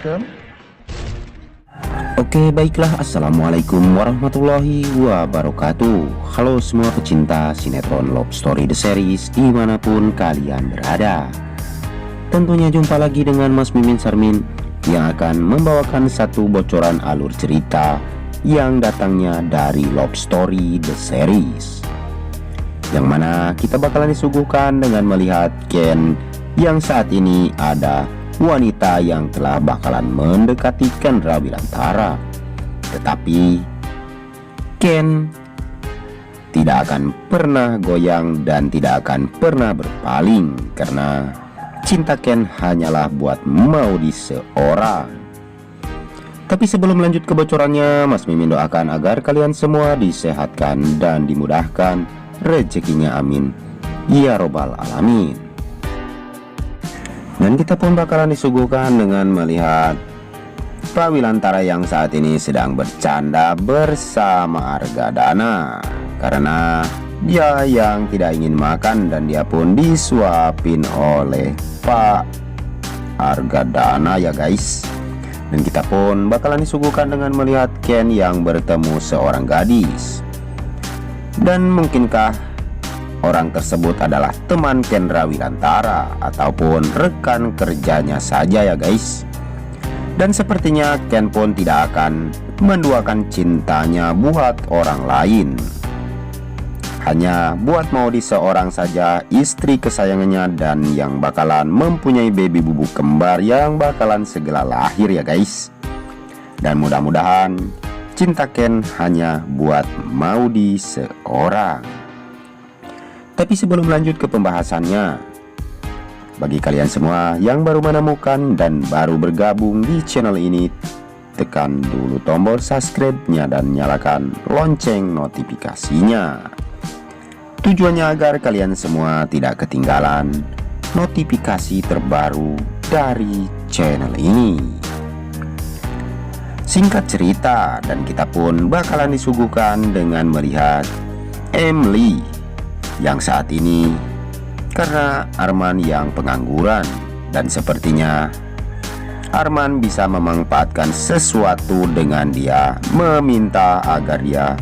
Assalamualaikum. Oke, baiklah. Assalamualaikum warahmatullahi wabarakatuh. Halo semua pecinta sinetron Love Story The Series dimanapun kalian berada. Tentunya jumpa lagi dengan Mas Mimin Sarmin yang akan membawakan satu bocoran alur cerita yang datangnya dari Love Story The Series, yang mana kita bakalan disuguhkan dengan melihat Ken yang saat ini ada wanita yang telah bakalan mendekati Ken Rawilantara. Tetapi Ken tidak akan pernah goyang dan tidak akan pernah berpaling, karena cinta Ken hanyalah buat Maudy seorang. Tapi sebelum lanjut ke bocorannya, Mas Mimin doakan agar kalian semua disehatkan dan dimudahkan rezekinya, amin ya robbal alamin. Dan kita pun bakalan disuguhkan dengan melihat Rawilantara yang saat ini sedang bercanda bersama Argadana, karena dia yang tidak ingin makan dan dia pun disuapin oleh Pak Argadana ya guys. Dan kita pun bakalan disuguhkan dengan melihat Ken yang bertemu seorang gadis. Dan mungkinkah orang tersebut adalah teman Ken Rawilantara ataupun rekan kerjanya saja ya guys. Dan sepertinya Ken pun tidak akan menduakan cintanya buat orang lain, hanya buat Maudy seorang saja, istri kesayangannya dan yang bakalan mempunyai baby bubuk kembar yang bakalan segera lahir ya guys. Dan mudah-mudahan cinta Ken hanya buat Maudy seorang. Tapi sebelum lanjut ke pembahasannya, bagi kalian semua yang baru menemukan dan baru bergabung di channel ini, tekan dulu tombol subscribe-nya dan nyalakan lonceng notifikasinya. Tujuannya agar kalian semua tidak ketinggalan notifikasi terbaru dari channel ini. Singkat cerita, dan kita pun bakalan disuguhkan dengan melihat Emily yang saat ini karena Arman yang pengangguran, dan sepertinya Arman bisa memanfaatkan sesuatu dengan dia meminta agar dia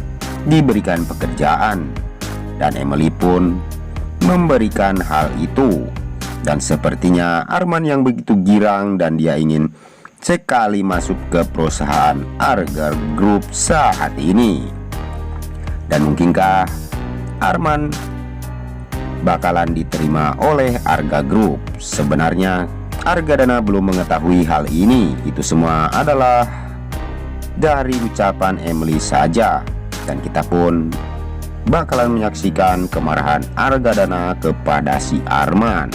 diberikan pekerjaan, dan Emily pun memberikan hal itu. Dan sepertinya Arman yang begitu girang dan dia ingin sekali masuk ke perusahaan Arga Group saat ini. Dan mungkinkah Arman bakalan diterima oleh Arga Group? Sebenarnya Argadana belum mengetahui hal ini. Itu semua adalah dari ucapan Emily saja. Dan kita pun bakalan menyaksikan kemarahan Argadana kepada si Arman.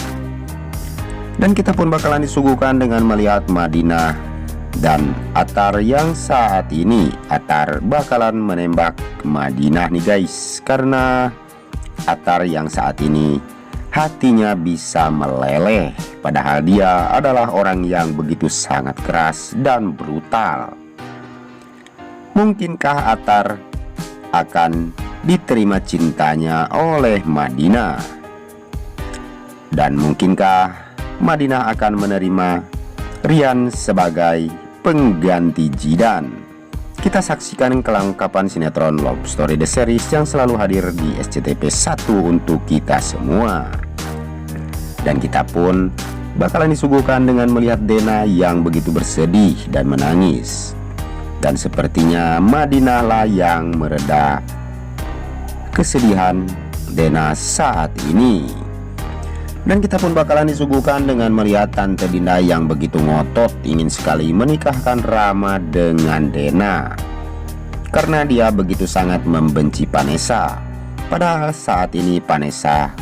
Dan kita pun bakalan disuguhkan dengan melihat Madinah dan Atar yang saat ini Atar bakalan menembak Madinah nih guys, karena Atar yang saat ini hatinya bisa meleleh, padahal dia adalah orang yang begitu sangat keras dan brutal. Mungkinkah Atar akan diterima cintanya oleh Madinah? Dan mungkinkah Madinah akan menerima Rian sebagai pengganti Jidan? Kita saksikan kelengkapan sinetron Love Story The Series yang selalu hadir di SCTV 1 untuk kita semua. Dan kita pun bakalan disuguhkan dengan melihat Dena yang begitu bersedih dan menangis. Dan sepertinya Madinah lah yang mereda kesedihan Dena saat ini. Dan kita pun bakalan disuguhkan dengan melihat Tante Dinda yang begitu ngotot ingin sekali menikahkan Rama dengan Dena, karena dia begitu sangat membenci Vanessa. Padahal saat ini Vanessa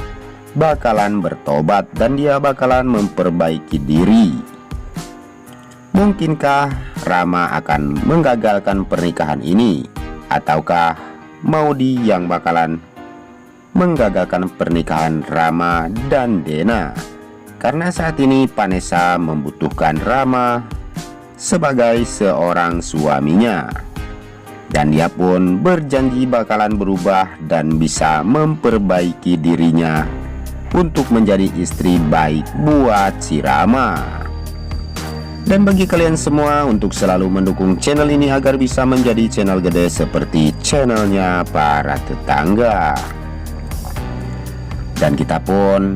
bakalan bertobat dan dia bakalan memperbaiki diri. Mungkinkah Rama akan menggagalkan pernikahan ini, ataukah Maudy yang bakalan menggagalkan pernikahan Rama dan Dena? Karena saat ini Vanessa membutuhkan Rama sebagai seorang suaminya, dan dia pun berjanji bakalan berubah dan bisa memperbaiki dirinya untuk menjadi istri baik buat si Rama. Dan bagi kalian semua untuk selalu mendukung channel ini agar bisa menjadi channel gede seperti channelnya para tetangga. Dan kita pun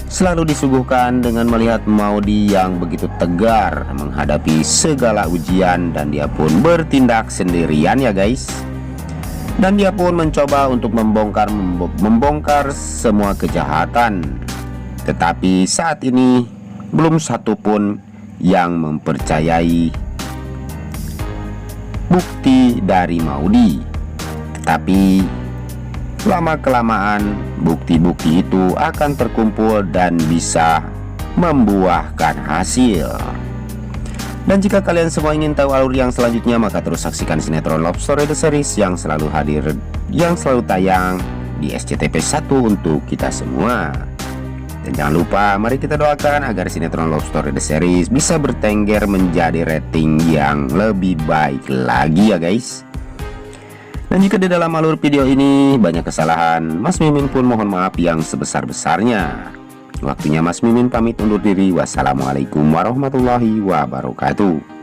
selalu disuguhkan dengan melihat Maudy yang begitu tegar menghadapi segala ujian, dan dia pun bertindak sendirian ya guys. Dan dia pun mencoba untuk membongkar semua kejahatan. Tetapi saat ini belum satu pun yang mempercayai bukti dari Maudy. Tetapi lama-kelamaan bukti-bukti itu akan terkumpul dan bisa membuahkan hasil. Dan jika kalian semua ingin tahu alur yang selanjutnya, maka terus saksikan sinetron Love Story The Series yang selalu hadir, yang selalu tayang di SCTV 1 untuk kita semua. Dan jangan lupa, mari kita doakan agar sinetron Love Story The Series bisa bertengger menjadi rating yang lebih baik lagi ya guys. Dan jika di dalam alur video ini banyak kesalahan, Mas Mimin pun mohon maaf yang sebesar-besarnya. Waktunya Mas Mimin pamit undur diri. Wassalamualaikum warahmatullahi wabarakatuh.